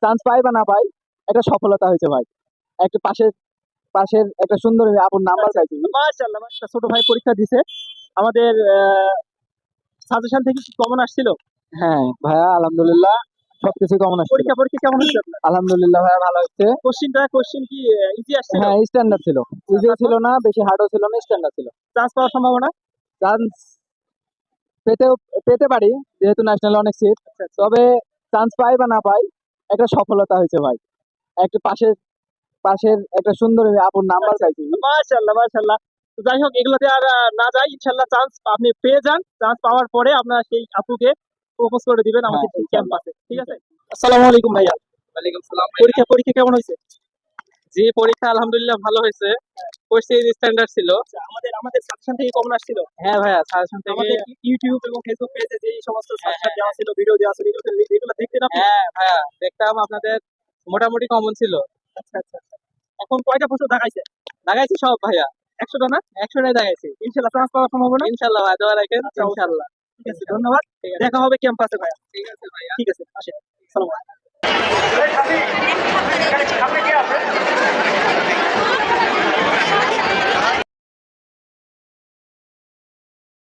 Chance পাই বা না পাই, একটা সফলতা হয়েছে ভাই। একটা পাশের পাশের একটা সুন্দর আপুর নাম্বার পাইছি। মাশাআল্লাহ মাশাআল্লাহ, ছোট ভাই পরীক্ষা দিছে আমাদের সাজেশন থেকে কি কমন আসছিল? হ্যাঁ ভাইয়া, আলহামদুলিল্লাহ সবকিছু কেমন আসছিল। পরীক্ষা পরীক্ষা কেমন হচ্ছে আপনার? আলহামদুলিল্লাহ ভাইয়া, ভালো হচ্ছে। কোশ্চিন কি ইজি আসছিল? হ্যাঁ, স্ট্যান্ডার্ড ছিল, ইজি তারপর ছিল না, বেশি হার্ডও ছিল না, স্ট্যান্ডার্ড ছিল। চান্স পাওয়ার সম্ভাবনা? চান্স পেতেও পেতে পারি, যেহেতু ন্যাশনাল অনেক সিট। তবে চান্স পাই বা না পাই, একটা সফলতা হয়েছে ভাই। একটা পাশের পাশের একটা সুন্দর আপুর নাম্বার পাইছি। মাশাআল্লাহ মাশাআল্লাহ। তো যাই হোক, এগুলোতে আর না যাই, ইনশাআল্লাহ চান্স আপনি পেয়ে যান। চান্স পাওয়ার পরে আপনারা সেই আপুকে প্রপোজ করে দিবেন আমাদের হ্যাঁ, ক্যাম্পাসে, ঠিক আছে? আসসালামু আলাইকুম ভাইয়া। ওয়ালাইকুম সালাম। পরীক্ষা পরীক্ষা কেমন হয়েছে? জি, পরীক্ষা আলহামদুলিল্লাহ ভালো হয়েছে। কোশ্চেন স্ট্যান্ডার্ড ছিল। আমাদের আমাদের সাজেশন থেকে কমন আসছিল? হ্যাঁ ভাইয়া, সাজেশন থেকে। আমাদের ইউটিউব এবং ফেসবুক পেজে যে সমস্ত হ্যাঁ, সাজেশন দেওয়া ছিল, ভিডিও দেওয়া ছিল, এগুলো দেখতেন আপনি? হ্যাঁ ভাইয়া, দেখতাম আপনাদের মোটামুটি কমন ছিল। আচ্ছা আচ্ছা আচ্ছা। এখন কয়টা প্রশ্ন দেখাইছে? লাগাইছি সব ভাইয়া, 100টা না? 100টাই লাগাইছি। ইনশাআল্লাহ চান্স পাওয়ার সম্ভাবনা? ইনশাল্লাহ ভাই, দোয়া রাখেন। আচ্ছা, অবশ্যই। ইনশাল্লাহ। ঠিক আছে, ধন্যবাদ। ঠিক আছে। দেখা হবে ক্যাম্পাসে ভাইয়া। ঠিক আছে ভাইয়া। ঠিক আছে, আসেন। আসসালামু আলাইকুম।